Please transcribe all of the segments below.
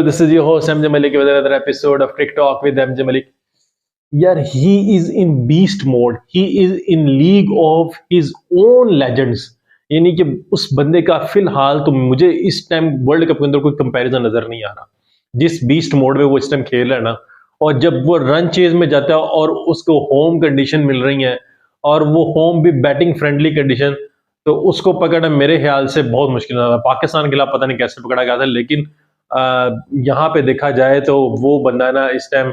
this is your host MJ Malik with another episode of Crick Talk with MJ Malik. यार he is in beast mode. He is in league of his own legends. यानी कि उस बंदे का फिलहाल तो मुझे इस टाइम वर्ल्ड कप के अंदर कोई कंपैरिजन नजर नहीं आ रहा जिस बीस्ट मोड में वो इस टाइम खेल रहा है ना। और जब वो रन चेज में जाता है और उसको होम कंडीशन मिल रही है और वो होम भी बैटिंग फ्रेंडली कंडीशन, तो उसको पकड़ना मेरे ख्याल से बहुत मुश्किल है। पाकिस्तान के खिलाफ पता नहीं कैसे पकड़ा गया था, लेकिन यहाँ पे देखा जाए तो वो बंदा ना इस time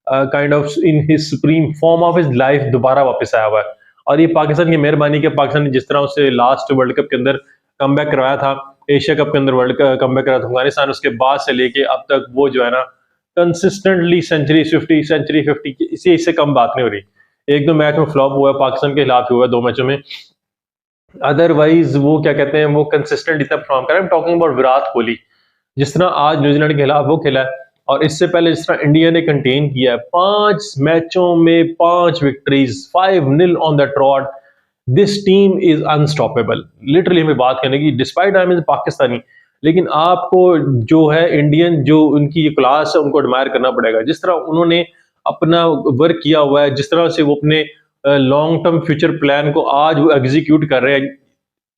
kind of in his supreme form of his life दोबारा वापस आया हुआ है। और ये पाकिस्तान की मेहरबानी के पाकिस्तान ने जिस तरह उससे लास्ट वर्ल्ड कप के अंदर कमबैक करवाया था, एशिया कप के अंदर वर्ल्ड कमबैक कराया था अफगानिस्तान, उसके बाद से लेके अब तक वो जो है ना कंसिस्टेंटली सेंचुरी 50 इसी इससे कम बात नहीं हो रही। एक दो मैच में फ्लॉप हुआ है, पाकिस्तान के खिलाफ हुआ है 2 मैचों में, अदरवाइज वो क्या कहते हैं वो कंसिस्टेंट इतना परफॉर्म कर रहा है। टॉकिंग अबाउट विराट कोहली, जिस तरह आज न्यूजीलैंड के खिलाफ वो खेला है और इससे पहले जिस तरह इंडिया ने कंटेन किया है 5 मैचों में 5 victories, 5-0 on the trout. This team is unstoppable. Literally हमें बात करने की, डिस्पाइट आई एम पाकिस्तानी, लेकिन आपको जो है इंडियन जो उनकी ये क्लास है उनको एडमायर करना पड़ेगा। जिस तरह उन्होंने अपना वर्क किया हुआ है, जिस तरह से वो अपने लॉन्ग टर्म फ्यूचर प्लान को आज वो एग्जीक्यूट कर रहे हैं।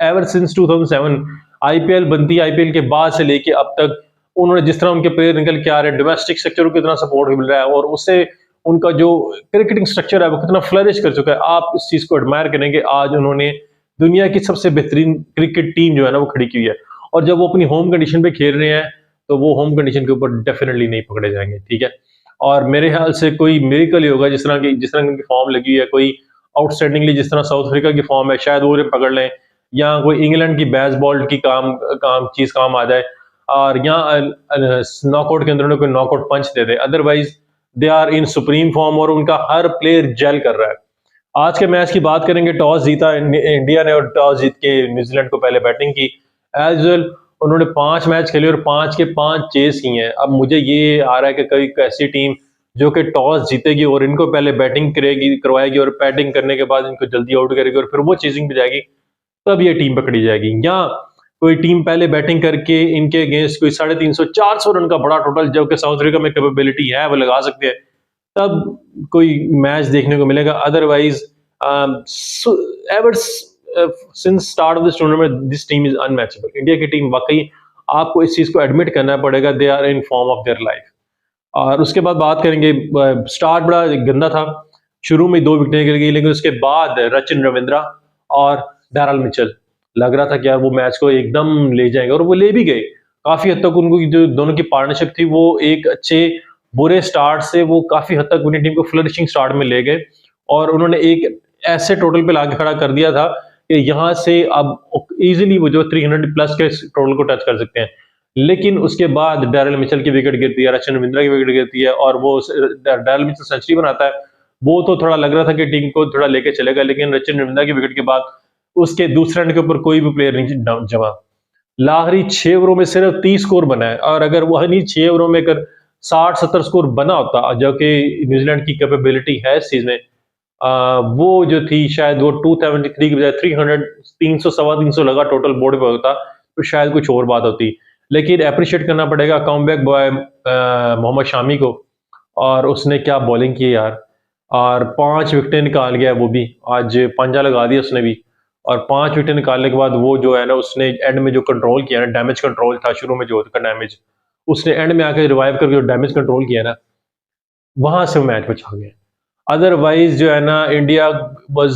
एवर सिंस 2007 आईपीएल बनती, आईपीएल के बाद से लेके अब तक उन्होंने जिस तरह उनके प्लेयर निकल के आ रहे हैं, डोमेस्टिक स्ट्रक्चर को कितना सपोर्ट मिल रहा है और उससे उनका जो क्रिकेटिंग स्ट्रक्चर है वो कितना फ्लरिश कर चुका है। आप इस चीज को एडमायर करेंगे। आज उन्होंने दुनिया की सबसे बेहतरीन क्रिकेट टीम जो है ना वो खड़ी की हुई है और जब वो अपनी होम कंडीशन पे खेल रहे हैं तो वो होम कंडीशन के ऊपर डेफिनेटली नहीं पकड़े जाएंगे, ठीक है। और मेरे ख्याल से कोई मिरेकल ही होगा, जिस तरह की फॉर्म लगी हुई है, कोई आउटस्टैंडिंगली जिस तरह साउथ अफ्रीका की फॉर्म है, शायद वो पकड़ लें, या कोई इंग्लैंड की बेसबॉल की काम आ जाए और यहाँ नॉकआउट के अंदर उन्हें कोई नॉकआउट पंच दे दे। Otherwise they are in supreme form और उनका हर प्लेयर जेल कर रहा है। आज के मैच की बात करेंगे, टॉस जीता इंडिया ने और टॉस जीत के न्यूजीलैंड को पहले बैटिंग की। एज वेल उन्होंने 5 मैच खेले और 5 के 5 चेस किए हैं। अब मुझे ये आ रहा है कि कोई ऐसी टीम जो कि टॉस जीतेगी और इनको पहले बैटिंग करवाएगी और बैटिंग करने के बाद इनको जल्दी आउट करेगी और फिर वो चेजिंग पे जाएगी, तब ये टीम पकड़ी जाएगी। या कोई टीम पहले बैटिंग करके इनके अगेंस्ट कोई 350-400 रन का बड़ा टोटल, जबकि साउथ अफ्रीका में कैपेबिलिटी है वो लगा सकते हैं, तब कोई मैच देखने को मिलेगा। Otherwise ever since start of this tournament this team is unmatchable. India की टीम वाकई आपको इस चीज को एडमिट करना पड़ेगा, they are in form of their life. और उसके बाद बात करेंगे, स्टार्ट बड़ा गंदा था, शुरू में 2 विकेटें गिर गई, लेकिन उसके बाद रचिन रविंद्रा और डैरल मिचेल लग रहा था कि यार वो मैच को एकदम ले जाएंगे और वो ले भी गए। काफी हद तक उनको जो दोनों की पार्टनरशिप थी वो एक अच्छे बुरे स्टार्ट से वो काफी हद तक अपनी टीम को फ्लरिशिंग स्टार्ट में ले गए और उन्होंने एक ऐसे टोटल पे लाके खड़ा कर दिया था कि यहाँ से अब इजीली वो जो 300 प्लस के टोटल को टच कर सकते हैं। लेकिन उसके बाद डैरल मिचेल की विकेट गिरती है, रचिन रविंद्रा की विकेट गिरती है और वो डैरल मिचेल सेंचुरी बनाता है। वो तो थोड़ा लग रहा था कि टीम को थोड़ा लेके चलेगा, लेकिन रचिन रविंद्रा की विकेट के बाद उसके दूसरे एंड के ऊपर कोई भी प्लेयर नहीं जमा। लाहरी 6 ओवरों में सिर्फ 30 स्कोर बना है और अगर वही 6 ओवरों में अगर 60-70 स्कोर बना होता, जो कि न्यूजीलैंड की कैपेबिलिटी है इस चीज में, वो जो थी शायद वो 273 की बजाय 300 300 350 लगा टोटल बोर्ड पे होता तो शायद कुछ और बात होती। लेकिन अप्रिशिएट करना पड़ेगा कमबैक बॉय मोहम्मद शामी को, और उसने क्या बॉलिंग की यार, और 5 विकेटें निकाल गया वो भी, आज पंजा लगा दिया उसने भी। और 5 विकेट निकालने के बाद वो जो है ना उसने एंड में जो कंट्रोल किया ना, डैमेज कंट्रोल था शुरू में जो का डैमेज, उसने एंड में आकर रिवाइव करके जो डैमेज कंट्रोल किया ना, वहां से वो मैच बचा गया। अदरवाइज जो है ना इंडिया वाज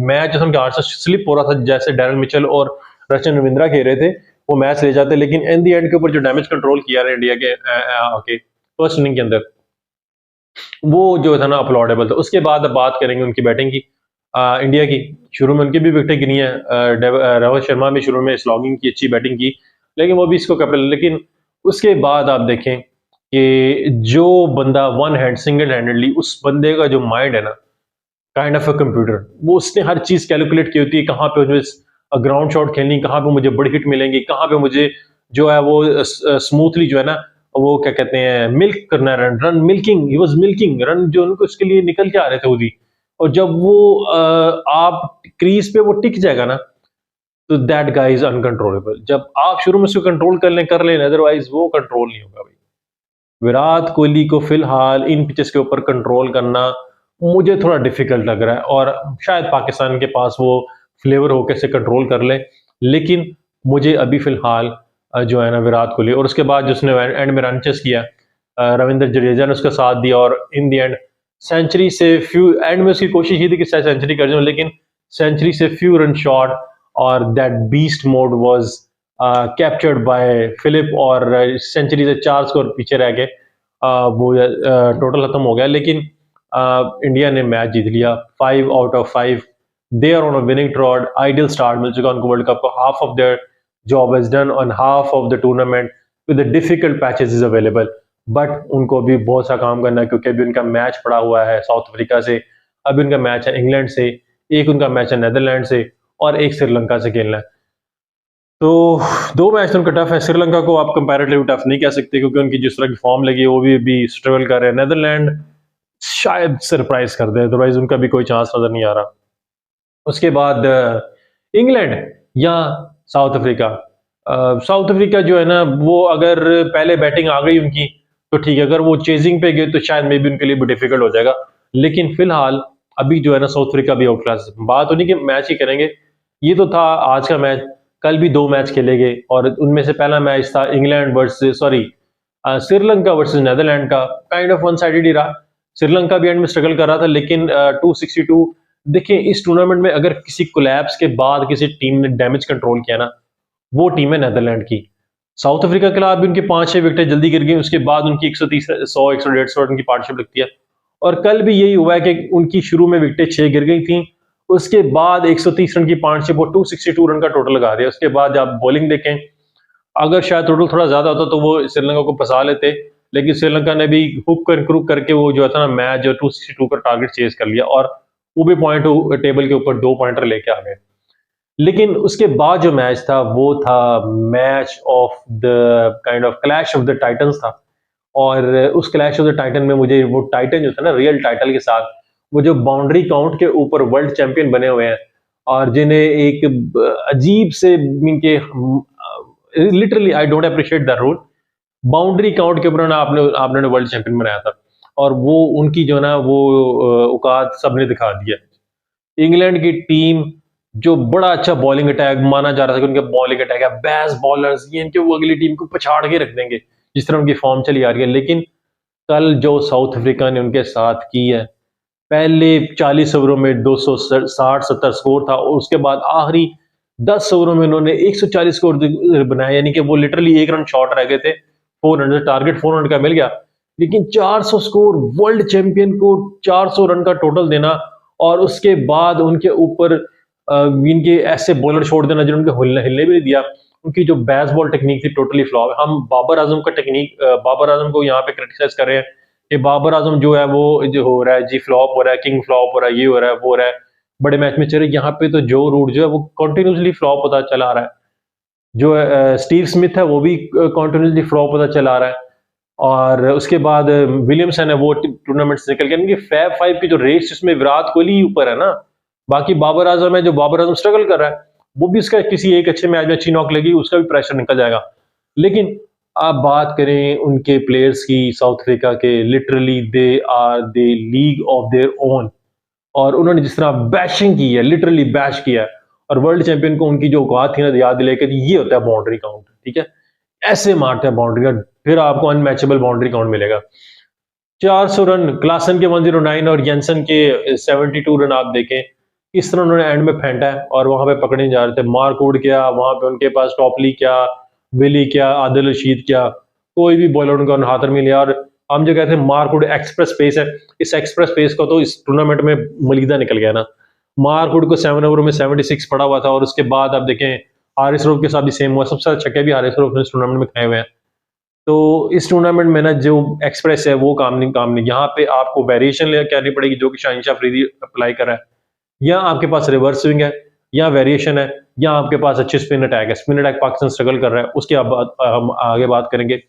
मैच जो समझ से स्लिप हो रहा था, जैसे डैरल मिचेल और रचिन रविंद्रा खेल रहे थे वो मैच ले जाते, लेकिन इन दी एंड के ऊपर जो डैमेज कंट्रोल किया ना इंडिया के फर्स्ट इनिंग के अंदर, वो जो था ना अपलॉडेबल था। उसके बाद अब बात करेंगे उनकी बैटिंग की, इंडिया की। शुरू में उनकी भी विकेटें गिनी है, रोहित शर्मा भी शुरू में स्लॉगिंग की अच्छी बैटिंग की, लेकिन वो भी इसको कैप्टन। लेकिन उसके बाद आप देखें कि जो बंदा सिंगल हैंडेडली, उस बंदे का जो माइंड है ना, काइंड ऑफ अ कंप्यूटर, वो उसने हर चीज कैलकुलेट की होती है, कहाँ पे मुझे ग्राउंड शॉट खेलनी, कहाँ पे मुझे बड़ी हिट मिलेंगी, कहाँ पे मुझे जो है वो स्मूथली जो है ना वो क्या कहते हैं मिल्क करना है, run milking, he was milking run जो उनको उसके लिए निकल के आ रहे थे वो भी। और जब वो आप क्रीज पे वो टिक जाएगा ना, तो दैट गाय इज अनकंट्रोलेबल। जब आप शुरू में उसको कंट्रोल कर लें, अदरवाइज वो कंट्रोल नहीं होगा भाई। विराट कोहली को फिलहाल इन पिचेस के ऊपर कंट्रोल करना मुझे थोड़ा डिफिकल्ट लग रहा है, और शायद पाकिस्तान के पास वो फ्लेवर हो कैसे कंट्रोल कर ले। लेकिन मुझे अभी फिलहाल जो है ना विराट कोहली, और उसके बाद जिसने एंड में रन चेस किया, रविंद्र जडेजा ने उसका साथ दिया, और इन द एंड सेंचुरी से फ्यू, एंड में उसकी कोशिश की थी कि शायद सेंचुरी कर जाऊं, लेकिन सेंचुरी से फ्यू रन शॉर्ट, और that beast mode was captured by Philip, और सेंचुरी से 4 स्कोर पीछे रह गए। वो टोटल खत्म हो गया, लेकिन इंडिया ने मैच जीत लिया 5 out of 5। They are on a winning trot, ideal start मिल चुका उनको वर्ल्ड कप को। Half of their job is done on half of the tournament with the difficult patches is available. But उनको अभी बहुत सा काम करना है, क्योंकि अभी उनका मैच पड़ा हुआ है साउथ अफ्रीका से, अभी उनका मैच है इंग्लैंड से, एक उनका मैच है नेदरलैंड से, और एक श्रीलंका से खेलना है। तो 2 मैच तो उनका टफ है। श्रीलंका को आप कंपैरेटिवली टफ नहीं कह सकते, क्योंकि उनकी जिस तरह की फॉर्म लगी वो भी अभी स्ट्रगल कर रहे हैं। नेदरलैंड शायद सरप्राइज कर दे, अदरवाइज उनका भी कोई चांस नजर नहीं आ रहा। उसके बाद इंग्लैंड या साउथ अफ्रीका। साउथ अफ्रीका जो है ना, वो अगर पहले बैटिंग आ गई उनकी तो ठीक है, अगर वो चेजिंग पे गए तो शायद मे भी उनके लिए भी डिफिकल्ट हो जाएगा। लेकिन फिलहाल अभी जो है ना साउथ अफ्रीका भी आउट क्लास। बात उन्हीं के मैच ही करेंगे। ये तो था आज का मैच, कल भी 2 मैच खेले गए, और उनमें से पहला मैच था England versus Sri Lanka versus Netherland का। काइंड ऑफ वन साइडेड ही रहा। श्रीलंका भी एंड में स्ट्रगल कर रहा था, लेकिन 262। देखिए, इस टूर्नामेंट में अगर किसी कोलैप्स के बाद किसी टीम ने डैमेज कंट्रोल किया ना, वो टीम है नेदरलैंड की। साउथ अफ्रीका के खिलाफ भी उनकी 5-6 विकेटें जल्दी गिर गई, उसके बाद उनकी 130 100 150 रन की पार्टनरशिप लगती है। और कल भी यही हुआ है कि उनकी शुरू में विकेटें 6 गिर गई थी, उसके बाद 130 रन की पार्टनरशिप और 262 रन का टोटल लगा दिया। उसके बाद आप बॉलिंग देखें, अगर शायद टोटल थोड़ा ज्यादा होता तो वो श्रीलंका को फंसा लेते, लेकिन श्रीलंका ने भी हुक कर क्रुक करके वो जो था ना मैच जो 262 का टारगेट चेज कर लिया, और वो भी पॉइंट टेबल के ऊपर 2 पॉइंटर लेके आ गए। लेकिन उसके बाद जो मैच था वो था match of the kind of clash of the titans था। और उस क्लैश ऑफ द टाइटन में मुझे वो टाइटन जो था ना रियल टाइटल के साथ, वो जो बाउंड्री काउंट के ऊपर वर्ल्ड चैंपियन बने हुए हैं, और जिन्हें एक अजीब से इनके literally I don't appreciate the rule, boundary count के ऊपर आपने वर्ल्ड चैंपियन बनाया था, और वो उनकी जो ना वो औकात सबने दिखा दिया। इंग्लैंड की टीम जो बड़ा अच्छा बॉलिंग अटैक माना जा रहा था कि उनके बॉलिंग अटैक है, बेस्ट बॉलर्स ये इनके वो अगली टीम को पछाड़ के रख देंगे जिस तरह उनकी फॉर्म चली आ रही है। लेकिन कल जो साउथ अफ्रीका ने उनके साथ की है, पहले 40 ओवरों में 260-70 स्कोर था, और उसके बाद आखिरी 10 ओवरों में उन्होंने 140 स्कोर बनाया, यानी कि वो लिटरली 1 रन शॉर्ट रह गए थे 400, टारगेट 400 का मिल गया, लेकिन 400 स्कोर वर्ल्ड चैंपियन को 400 रन का टोटल देना, और उसके बाद उनके ऊपर इनके ऐसे बॉलर छोड़ देना जिन्होंने हिलने हिलने भी नहीं दिया। उनकी जो बेसबॉल टेक्निक थी टोटली फ्लॉप। हम बाबर आजम का टेक्निक, बाबर आजम को यहाँ पे क्रिटिसाइज कर रहे हैं कि बाबर आजम जो है वो जो हो रहा है जी फ्लॉप हो रहा है, किंग फ्लॉप हो रहा है, ये हो रहा है वो हो रहा है, बड़े मैच में चले। यहाँ पे तो जो रूट जो है वो कंटिन्यूसली फ्लॉप होता चला आ रहा है। जो स्टीव स्मिथ है वो भी कंटिन्यूसली फ्लॉप होता चला आ रहा है। और उसके बाद विलियमसन है वो टूर्नामेंट से निकल गया, यानी कि फैब 5 की जो रेस जिसमें विराट कोहली ऊपर है ना, बाकी बाबर आजम है, जो बाबर आजम स्ट्रगल कर रहा है, वो भी उसका किसी एक अच्छे मैच में अच्छी नॉक लगी उसका भी प्रेशर निकल जाएगा। लेकिन आप बात करें उनके प्लेयर्स की साउथ अफ्रीका के, literally they are the league of their own, और उन्होंने जिस तरह बैशिंग की है, लिटरली बैश किया है, और वर्ल्ड चैंपियन को उनकी जो औकात थी ना याद दिलाकर, ये होता है बाउंड्री काउंट। ठीक है, ऐसे मारते हैं बाउंड्री का, फिर आपको अनमैचेबल बाउंड्री काउंट मिलेगा। 400 रन क्लासन के 109 और जेंसन के 72 रन आप देखें, इस तरह उन्होंने एंड में फेंटा है, और वहां पे पकड़े नहीं जा रहे थे। मार्कवुड क्या, वहां पे उनके पास टॉपली क्या, विली क्या, आदिल रशीद क्या, कोई भी बॉलर उनका हाथ में लिया। और हम जो कहते हैं मार्कवुड एक्सप्रेस पेस है, इस एक्सप्रेस पेस को तो इस टूर्नामेंट में मलीदा निकल गया ना। मार्कवुड को 7 ओवर में 76 पड़ा हुआ था, और उसके बाद आप देखें हारिस रऊफ के साथ भी सेम हुआ, सबसे ज्यादा छक्के भी हारिस रऊफ ने इस टूर्नामेंट में खाए हुए हैं। तो इस टूर्नामेंट में ना जो एक्सप्रेस है वो काम नहीं। यहाँ पे आपको वेरिएशन लेकर करनी पड़ेगी, जो कि शाहीन शाह अफरीदी अप्लाई कर रहा है, या आपके पास रिवर्स स्विंग है, या वेरिएशन है, या आपके पास अच्छे स्पिन अटैक है। स्पिन अटैक पाकिस्तान स्ट्रगल कर रहा है, उसके हम आगे बात करेंगे।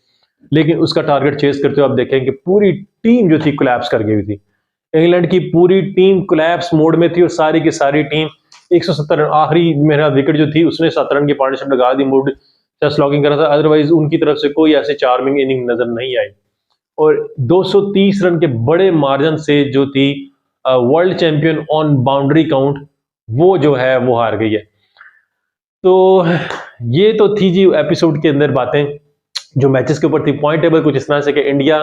लेकिन उसका टारगेट चेस करते हुए आप देखें कि पूरी टीम जो थी कोलैप्स कर गई थी। इंग्लैंड की पूरी टीम कोलैप्स मोड में थी, और सारी की सारी टीम 170 रन आखिरी मेरा विकेट जो थी उसने 7 रन की पार्टनरशिप लगा दी, मूड टेस्ट लॉगिंग करा था, अदरवाइज उनकी तरफ से कोई ऐसे चार्मिंग इनिंग नजर नहीं आई। और 230 रन के बड़े मार्जिन से जो थी world champion on boundary count, वो जो है वो हार गई है। तो ये तो थी जी एपिसोड के अंदर बातें जो मैचेस के ऊपर थी। पॉइंट टेबल कुछ इस तरह से कि इंडिया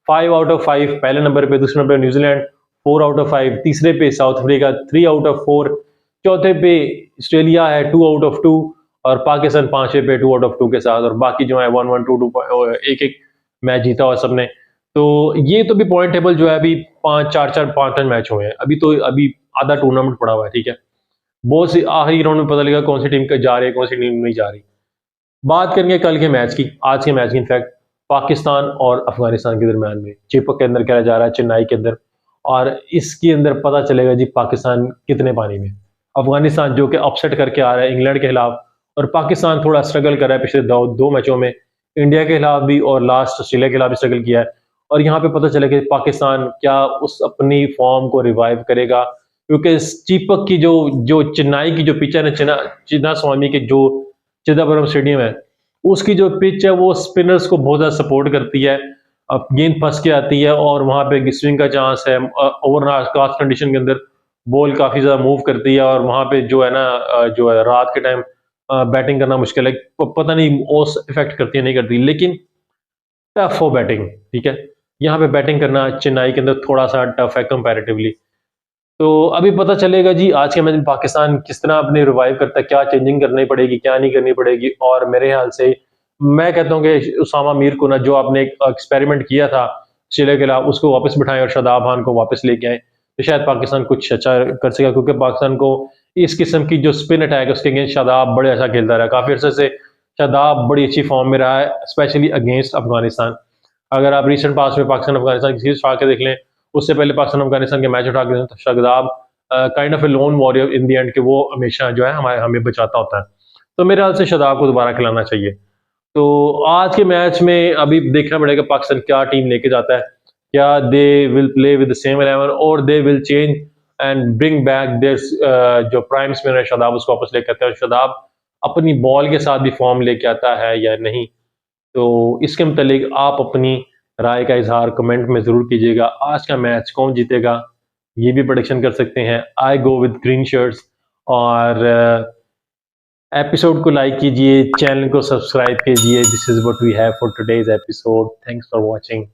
5 आउट ऑफ 5 पहले नंबर पे, दूसरे नंबर पे न्यूजीलैंड 4 आउट ऑफ 5, तीसरे पे साउथ अफ्रीका 3 आउट ऑफ 4, चौथे पे ऑस्ट्रेलिया है 2 आउट ऑफ 2 और पाकिस्तान पांचवे पे 2 आउट ऑफ 2 के साथ, और बाकी जो है 1-1, 2-2 एक एक मैच जीता हुआ सबने। तो ये तो भी पॉइंट टेबल जो है अभी 5-4-5 मैच हुए हैं अभी, तो अभी आधा टूर्नामेंट पड़ा हुआ है, ठीक है। बहुत सी आखिरी राउंड में पता लगा कौन सी टीम जा रही है, कौन सी टीम नहीं जा रही। बात करेंगे कल के मैच की, आज के मैच की इनफैक्ट, पाकिस्तान और अफगानिस्तान के दरमियान में चीपक के अंदर खेला जा रहा है, चेन्नई के अंदर, और इसके अंदर पता चलेगा जी पाकिस्तान कितने पानी में। अफगानिस्तान जो कि अपसेट करके आ रहा है इंग्लैंड के खिलाफ, और पाकिस्तान थोड़ा स्ट्रगल कर रहा है पिछले दो मैचों में, इंडिया के खिलाफ भी और लास्ट ऑस्ट्रेलिया के खिलाफ भी स्ट्रगल किया है। और यहाँ पे पता चलेगा कि पाकिस्तान क्या उस अपनी फॉर्म को रिवाइव करेगा, क्योंकि चीपक की जो जो चेन्नई की जो पिच है ना, चिन्ना स्वामी के जो चिदम्बरम स्टेडियम है, उसकी जो पिच है वो स्पिनर्स को बहुत ज़्यादा सपोर्ट करती है। अब गेंद फंस के आती है और वहाँ पे स्विंग का चांस है, ओवरकास्ट कंडीशन के अंदर बॉल काफ़ी ज़्यादा मूव करती है, और वहाँ पे जो है ना जो है रात के टाइम बैटिंग करना मुश्किल है, पता नहीं ओस इफेक्ट करती है नहीं करती, लेकिन टफ हो बैटिंग, ठीक है। यहाँ पे बैटिंग करना चेन्नई के अंदर थोड़ा सा टफ है कंपैरेटिवली। तो अभी पता चलेगा जी आज के मैच में पाकिस्तान किस तरह अपने रिवाइव करता है, क्या चेंजिंग करनी पड़ेगी, क्या नहीं करनी पड़ेगी। और मेरे ख्याल से मैं कहता हूँ कि उसामा मीर को ना, जो आपने एक एक्सपेरिमेंट किया था ऑस्ट्रेलिया के खिलाफ, उसको वापस बिठाएं और शादाब खान को वापस लेके आए, तो शायद पाकिस्तान कुछ अच्छा कर सकेगा, क्योंकि पाकिस्तान को इस किस्म की जो स्पिन अटैक है उसके अगेंस्ट शादाब बड़े अच्छा खेलता रहा, काफी अर्से से शादाब बड़ी अच्छी फॉर्म में रहा है, स्पेशली अगेंस्ट अफगानिस्तान। अगर आप रिसेंट पास में पाकिस्तान अफगानिस्तान की सीरीज उठा के देख लें, उससे पहले पाकिस्तान अफगानिस्तान के मैच उठा के देखें, तो Shadab kind of A loan warrior in the and, के वो हमेशा जो है हमें बचाता होता है। तो मेरे ख्याल से शादाब को दोबारा खिलाना चाहिए। तो आज के मैच में अभी देखना पड़ेगा पाकिस्तान क्या टीम लेके जाता है, क्या they will play with the same 11 और they will change and bring back their जो प्राइम स्पिनर है शादाब, उसको वापस लेके आते हैं, और शादाब अपनी बॉल के साथ भी फॉर्म लेके आता है या नहीं। तो इसके मुतालिक आप अपनी राय का इजहार कमेंट में ज़रूर कीजिएगा। आज का मैच कौन जीतेगा ये भी प्रेडिक्शन कर सकते हैं। I go with green shirts. और एपिसोड को लाइक कीजिए, चैनल को सब्सक्राइब कीजिए। This is what we have for today's episode. Thanks for watching.